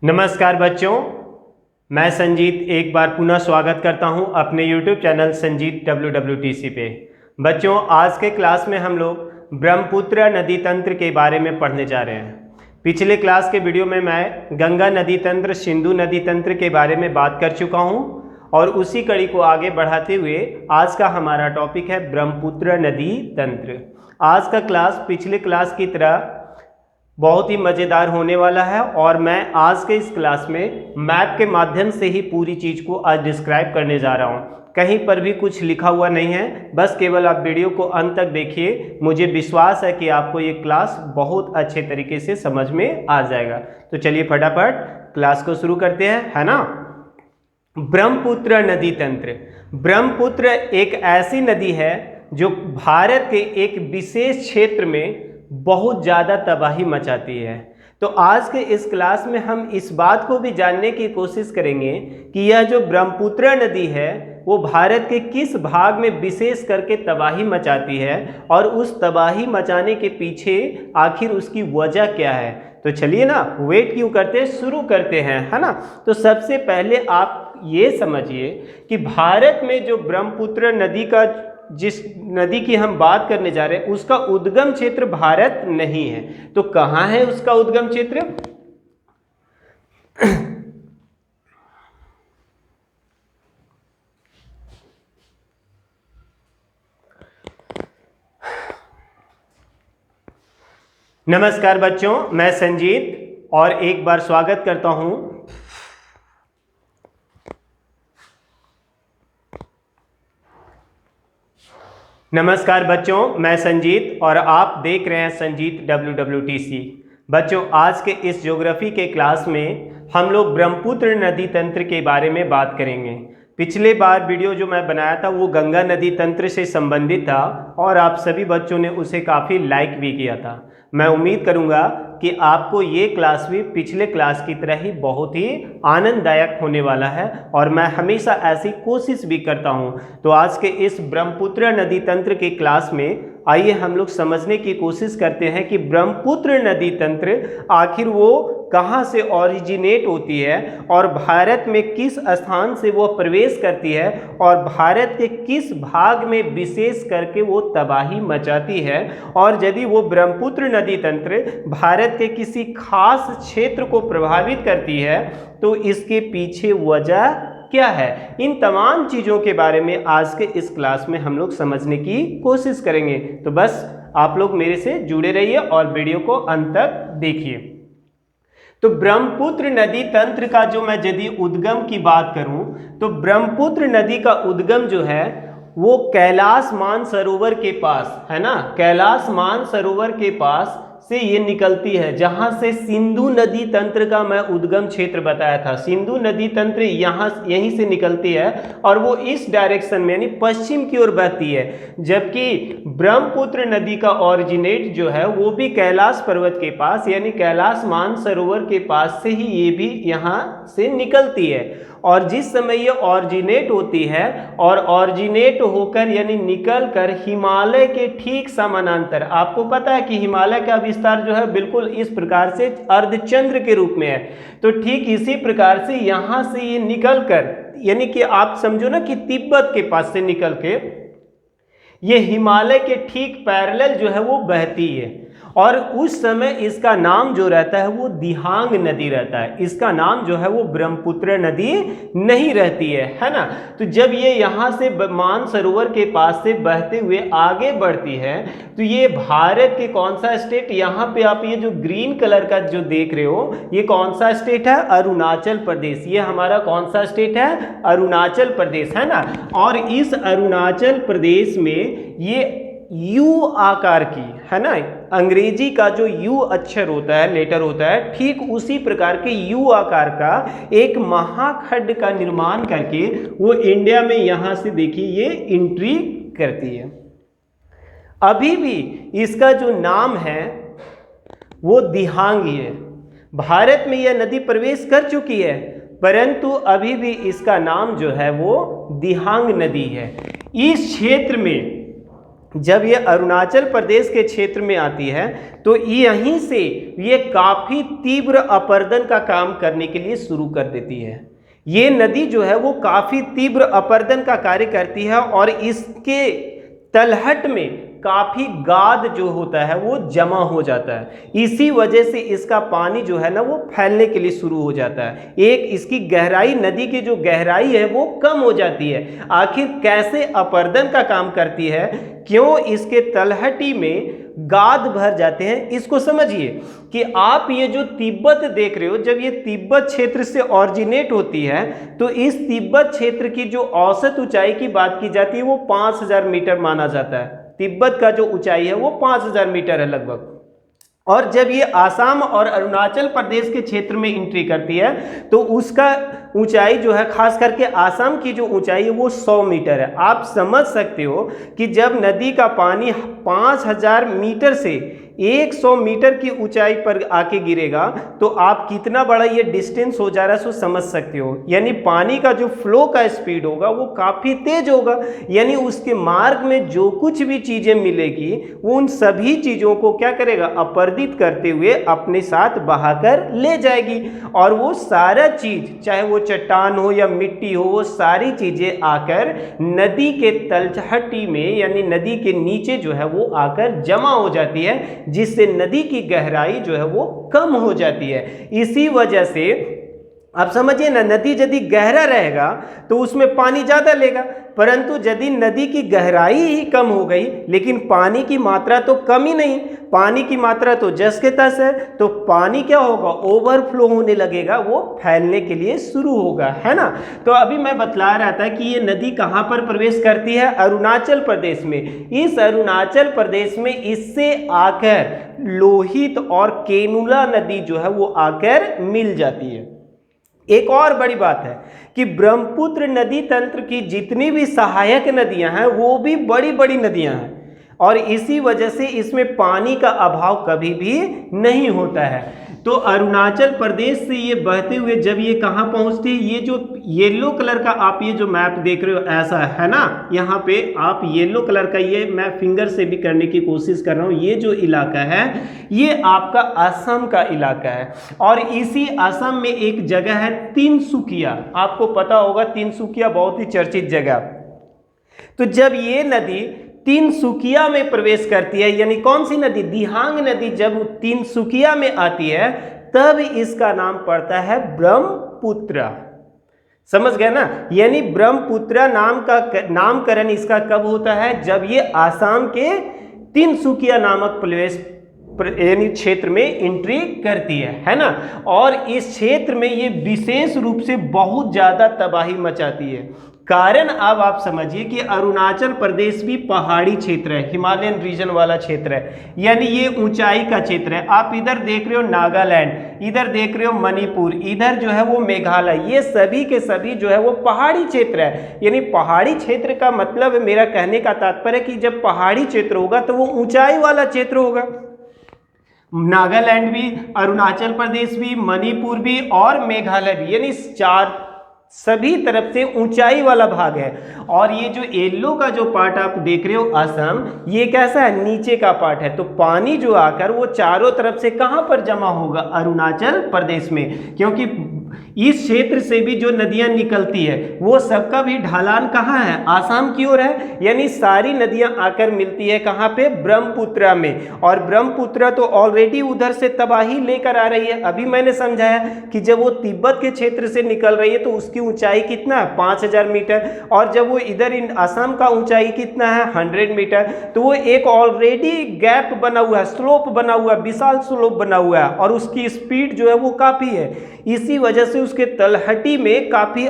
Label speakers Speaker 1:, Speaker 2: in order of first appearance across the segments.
Speaker 1: नमस्कार बच्चों, मैं संजीत एक बार पुनः स्वागत करता हूं अपने YouTube चैनल संजीत WWTC पे। बच्चों, आज के क्लास में हम लोग ब्रह्मपुत्र नदी तंत्र के बारे में पढ़ने जा रहे हैं। पिछले क्लास के वीडियो में मैं गंगा नदी तंत्र, सिंधु नदी तंत्र के बारे में बात कर चुका हूं और उसी कड़ी को आगे बढ़ाते हुए आज का हमारा टॉपिक है ब्रह्मपुत्र नदी तंत्र। आज का क्लास पिछले क्लास की तरह बहुत ही मज़ेदार होने वाला है और मैं आज के इस क्लास में मैप के माध्यम से ही पूरी चीज़ को आज डिस्क्राइब करने जा रहा हूँ। कहीं पर भी कुछ लिखा हुआ नहीं है, बस केवल आप वीडियो को अंत तक देखिए। मुझे विश्वास है कि आपको ये क्लास बहुत अच्छे तरीके से समझ में आ जाएगा। तो चलिए फटाफट क्लास को शुरू करते हैं, है ना। ब्रह्मपुत्र नदी तंत्र। ब्रह्मपुत्र एक ऐसी नदी है जो भारत के एक विशेष क्षेत्र में बहुत ज़्यादा तबाही मचाती है। तो आज के इस क्लास में हम इस बात को भी जानने की कोशिश करेंगे कि यह जो ब्रह्मपुत्र नदी है वो भारत के किस भाग में विशेष करके तबाही मचाती है और उस तबाही मचाने के पीछे आखिर उसकी वजह क्या है। तो चलिए ना, वेट क्यों करते, शुरू करते हैं, है ना। तो सबसे पहले आप ये समझिए कि भारत में जो ब्रह्मपुत्र नदी का, जिस नदी की हम बात करने जा रहे हैं, उसका उद्गम क्षेत्र भारत नहीं है। तो कहाँ है उसका उद्गम क्षेत्र? नमस्कार बच्चों, मैं संजीत और एक बार स्वागत करता हूं नमस्कार बच्चों, मैं संजीत और आप देख रहे हैं संजीत WWTC। बच्चों, आज के इस ज्योग्राफी के क्लास में हम लोग ब्रह्मपुत्र नदी तंत्र के बारे में बात करेंगे। पिछले बार वीडियो जो मैं बनाया था वो गंगा नदी तंत्र से संबंधित था और आप सभी बच्चों ने उसे काफ़ी लाइक भी किया था। मैं उम्मीद करूंगा कि आपको ये क्लास भी पिछले क्लास की तरह ही बहुत ही आनंददायक होने वाला है और मैं हमेशा ऐसी कोशिश भी करता हूं। तो आज के इस ब्रह्मपुत्र नदी तंत्र के क्लास में आइए हम लोग समझने की कोशिश करते हैं कि ब्रह्मपुत्र नदी तंत्र आखिर वो कहाँ से ओरिजिनेट होती है और भारत में किस स्थान से वो प्रवेश करती है और भारत के किस भाग में विशेष करके वो तबाही मचाती है। और यदि वो ब्रह्मपुत्र नदी तंत्र भारत के किसी खास क्षेत्र को प्रभावित करती है तो इसके पीछे वजह क्या है। इन तमाम चीज़ों के बारे में आज के इस क्लास में हम लोग समझने की कोशिश करेंगे। तो बस आप लोग मेरे से जुड़े रहिए और वीडियो को अंत तक देखिए। तो ब्रह्मपुत्र नदी तंत्र का जो मैं यदि उद्गम की बात करूं तो ब्रह्मपुत्र नदी का उद्गम जो है वो कैलाश मानसरोवर के पास, है ना, कैलाश मानसरोवर के पास से ये निकलती है, जहां से सिंधु नदी तंत्र का मैं उद्गम क्षेत्र बताया था। सिंधु नदी तंत्र यहीं से निकलती है और वो इस डायरेक्शन में यानी पश्चिम की ओर बहती है, जबकि ब्रह्मपुत्र नदी का ओरिजिनेट जो है वो भी कैलाश पर्वत के पास यानी कैलाश मानसरोवर के पास से ही ये भी यहाँ से निकलती है। और जिस समय ये ऑरिजिनेट होती है और ऑरिजिनेट होकर यानी निकल कर हिमालय के ठीक समानांतर, आपको पता है कि हिमालय का विस्तार जो है बिल्कुल इस प्रकार से अर्धचंद्र के रूप में है, तो ठीक इसी प्रकार से यहाँ से ये निकल कर यानी कि आप समझो ना कि तिब्बत के पास से निकल के ये हिमालय के ठीक पैरेलल जो है वो बहती है। और उस समय इसका नाम जो रहता है वो दिहांग नदी रहता है, इसका नाम जो है वो ब्रह्मपुत्र नदी नहीं रहती है ना। तो जब ये यहाँ से मानसरोवर के पास से बहते हुए आगे बढ़ती है तो ये भारत के कौन सा स्टेट, यहाँ पे आप ये जो ग्रीन कलर का जो देख रहे हो ये कौन सा स्टेट है? अरुणाचल प्रदेश। ये हमारा कौन सा स्टेट है? अरुणाचल प्रदेश, है ना। और इस अरुणाचल प्रदेश में ये यू आकार की, है ना, अंग्रेजी का जो यू अक्षर होता है, लेटर होता है, ठीक उसी प्रकार के यू आकार का एक महाखंड का निर्माण करके वो इंडिया में यहाँ से देखिए ये एंट्री करती है। अभी भी इसका जो नाम है वो दिहांग ही है। भारत में यह नदी प्रवेश कर चुकी है परंतु अभी भी इसका नाम जो है वो दिहांग नदी है। इस क्षेत्र में जब ये अरुणाचल प्रदेश के क्षेत्र में आती है तो यहीं से ये काफ़ी तीव्र अपरदन का काम करने के लिए शुरू कर देती है। ये नदी जो है वो काफ़ी तीव्र अपरदन का कार्य करती है और इसके तलहट में काफ़ी गाद जो होता है वो जमा हो जाता है। इसी वजह से इसका पानी जो है ना वो फैलने के लिए शुरू हो जाता है। एक इसकी गहराई, नदी की जो गहराई है वो कम हो जाती है। आखिर कैसे अपरदन का काम करती है, क्यों इसके तलहटी में गाद भर जाते हैं, इसको समझिए कि आप ये जो तिब्बत देख रहे हो, जब ये तिब्बत क्षेत्र से ऑरिजिनेट होती है तो इस तिब्बत क्षेत्र की जो औसत ऊंचाई की बात की जाती है वो 5000 मीटर माना जाता है। तिब्बत का जो ऊंचाई है वो 5000 मीटर है लगभग। और जब ये आसाम और अरुणाचल प्रदेश के क्षेत्र में एंट्री करती है तो उसका ऊंचाई जो है, खास करके आसाम की जो ऊंचाई है वो 100 मीटर है। आप समझ सकते हो कि जब नदी का पानी 5000 मीटर से 100 मीटर की ऊंचाई पर आके गिरेगा तो आप कितना बड़ा ये डिस्टेंस हो जा रहा है सो समझ सकते हो। यानी पानी का जो फ्लो का स्पीड होगा वो काफ़ी तेज होगा, यानी उसके मार्ग में जो कुछ भी चीज़ें मिलेगी वो उन सभी चीज़ों को क्या करेगा, अपरदित करते हुए अपने साथ बहाकर ले जाएगी। और वो सारा चीज़, चाहे वो चट्टान हो या मिट्टी हो, वो सारी चीज़ें आकर नदी के तलहटी में यानी नदी के नीचे जो है वो आकर जमा हो जाती है, जिससे नदी की गहराई जो है वो कम हो जाती है। इसी वजह से आप समझिए ना, नदी यदि गहरा रहेगा तो उसमें पानी ज़्यादा लेगा, परंतु यदि नदी की गहराई ही कम हो गई लेकिन पानी की मात्रा तो कम ही नहीं, पानी की मात्रा तो जस के तस है, तो पानी क्या होगा, ओवरफ्लो होने लगेगा, वो फैलने के लिए शुरू होगा, है ना। तो अभी मैं बतला रहा था कि ये नदी कहाँ पर प्रवेश करती है, अरुणाचल प्रदेश में। इस अरुणाचल प्रदेश में इससे आकर लोहित और केनुला नदी जो है वो आकर मिल जाती है। एक और बड़ी बात है कि ब्रह्मपुत्र नदी तंत्र की जितनी भी सहायक नदियां हैं वो भी बड़ी बड़ी नदियां हैं और इसी वजह से इसमें पानी का अभाव कभी भी नहीं होता है। तो अरुणाचल प्रदेश से ये बहते हुए जब ये कहाँ पहुँचती है, ये जो येलो कलर का आप ये जो मैप देख रहे हो ऐसा है ना, यहाँ पे आप येलो कलर का, ये मैं फिंगर से भी करने की कोशिश कर रहा हूँ, ये जो इलाका है ये आपका असम का इलाका है। और इसी असम में एक जगह है तिनसुकिया, आपको पता होगा तिनसुकिया बहुत ही चर्चित जगह। तो जब ये नदी तिनसुकिया में प्रवेश करती है, यानी कौन सी नदी, दिहांग नदी जब तिनसुकिया में आती है तब इसका नाम पड़ता है ब्रह्मपुत्र। समझ गए ना, यानी ब्रह्मपुत्र नाम का नामकरण इसका कब होता है, जब ये आसाम के तिनसुकिया नामक प्रवेश यानी क्षेत्र में एंट्री करती है ना। और इस क्षेत्र में ये विशेष रूप से बहुत ज़्यादा तबाही मचाती है। कारण अब आप समझिए कि अरुणाचल प्रदेश भी पहाड़ी क्षेत्र है, हिमालयन रीजन वाला क्षेत्र है, यानी ये ऊंचाई का क्षेत्र है। आप इधर देख रहे हो नागालैंड, इधर देख रहे हो मणिपुर, इधर जो है वो मेघालय, ये सभी के सभी जो है वो पहाड़ी क्षेत्र है। यानी पहाड़ी क्षेत्र का मतलब मेरा कहने का तात्पर्य कि जब पहाड़ी क्षेत्र होगा तो वो ऊंचाई वाला क्षेत्र होगा। नागालैंड भी, अरुणाचल प्रदेश भी, मणिपुर भी और मेघालय भी, यानी चार सभी तरफ से ऊंचाई वाला भाग है। और ये जो येलो का जो पार्ट आप देख रहे हो असम, ये कैसा है, नीचे का पार्ट है। तो पानी जो आकर वो चारों तरफ से कहां पर जमा होगा, अरुणाचल प्रदेश में, क्योंकि इस क्षेत्र से भी जो नदियां निकलती है वो सबका भी ढलान कहाँ है, आसाम की ओर है। यानी सारी नदियां आकर मिलती है कहाँ पे, ब्रह्मपुत्र में। और ब्रह्मपुत्र तो ऑलरेडी उधर से तबाही लेकर आ रही है। अभी मैंने समझाया कि जब वो तिब्बत के क्षेत्र से निकल रही है तो उसकी ऊंचाई कितना है, 5000 मीटर, और जब वो इधर आसाम का ऊंचाई कितना है, 100 मीटर। तो वो एक ऑलरेडी गैप बना हुआ है, स्लोप बना हुआ है, विशाल स्लोप बना हुआ है, और उसकी स्पीड जो है वो काफ़ी है। इसी वजह से उसके तलहटी में काफ़ी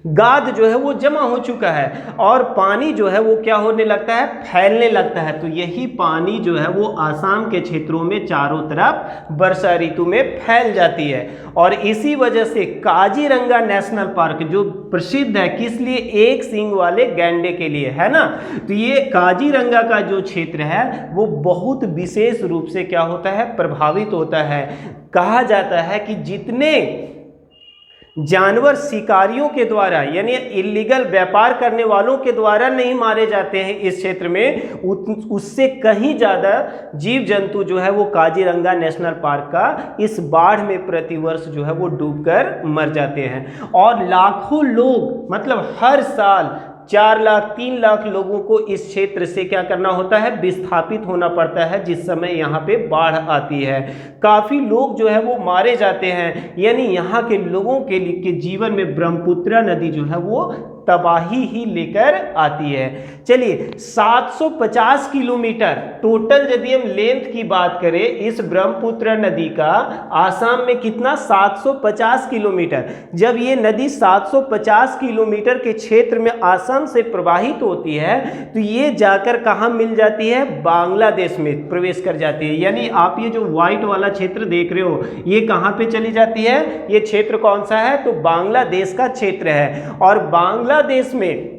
Speaker 1: गाद जो है वो जमा हो चुका है और पानी जो है वो क्या होने लगता है, फैलने लगता है। तो यही पानी जो है वो आसाम के क्षेत्रों में चारों तरफ वर्षा ऋतु में फैल जाती है। और इसी वजह से काजीरंगा नेशनल पार्क जो प्रसिद्ध है किस लिए, एक सींग वाले गैंडे के लिए, है ना। तो ये काजीरंगा का जो क्षेत्र है वो बहुत विशेष रूप से क्या होता है, प्रभावित होता है। कहा जाता है कि जितने जानवर शिकारियों के द्वारा यानी इलीगल व्यापार करने वालों के द्वारा नहीं मारे जाते हैं इस क्षेत्र में, उससे कहीं ज़्यादा जीव जंतु जो है वो काजीरंगा नेशनल पार्क का इस बाढ़ में प्रतिवर्ष जो है वो डूबकर मर जाते हैं। और लाखों लोग मतलब हर साल 4 लाख 3 लाख लोगों को इस क्षेत्र से क्या करना होता है, विस्थापित होना पड़ता है जिस समय यहाँ पे बाढ़ आती है। काफ़ी लोग जो है वो मारे जाते हैं, यानी यहाँ के लोगों के जीवन में ब्रह्मपुत्र नदी जो है वो तबाही ही लेकर आती है। चलिए 750 किलोमीटर टोटल यदि हम लेंथ की बात करें इस ब्रह्मपुत्र नदी का, आसाम में कितना 750 किलोमीटर। जब ये नदी 750 किलोमीटर के क्षेत्र में आसाम से प्रवाहित होती है तो ये जाकर कहाँ मिल जाती है, बांग्लादेश में प्रवेश कर जाती है। यानी आप ये जो व्हाइट वाला क्षेत्र देख रहे हो ये कहाँ पे चली जाती है, ये क्षेत्र कौन सा है, तो बांग्लादेश का क्षेत्र है। और बांग्लादेश में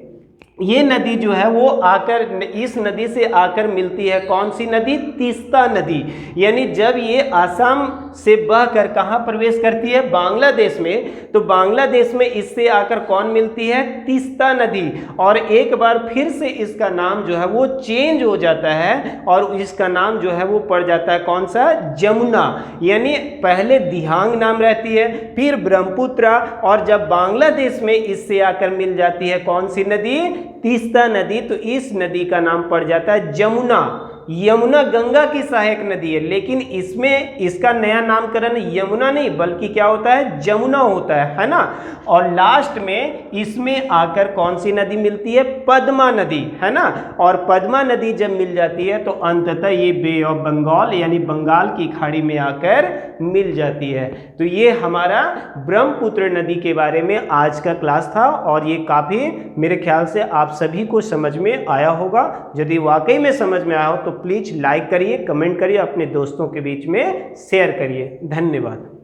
Speaker 1: ये नदी जो है वो आकर इस नदी से आकर मिलती है, कौन सी नदी, तीस्ता नदी। यानी जब ये आसाम से बहकर कहाँ प्रवेश करती है, बांग्लादेश में, तो बांग्लादेश में इससे आकर कौन मिलती है, तीस्ता नदी। और एक बार फिर से इसका नाम जो है वो चेंज हो जाता है और इसका नाम जो है वो पड़ जाता है कौन सा, जमुना। यानी पहले दिहांग नाम रहती है, फिर ब्रह्मपुत्र, और जब बांग्लादेश में इससे आकर मिल जाती है कौन सी नदी, तीस्ता नदी, तो इस नदी का नाम पड़ जाता है जमुना। यमुना गंगा की सहायक नदी है, लेकिन इसमें इसका नया नामकरण यमुना नहीं बल्कि क्या होता है, जमुना होता है ना। और लास्ट में इसमें आकर कौन सी नदी मिलती है, पद्मा नदी, है ना। और पद्मा नदी जब मिल जाती है तो अंततः ये बे ऑफ बंगाल यानी बंगाल की खाड़ी में आकर मिल जाती है। तो ये हमारा ब्रह्मपुत्र नदी के बारे में आज का क्लास था और ये काफ़ी मेरे ख्याल से आप सभी को समझ में आया होगा। यदि वाकई में समझ में आया हो तो प्लीज़ लाइक करिए, कमेंट करिए, अपने दोस्तों के बीच में शेयर करिए। धन्यवाद।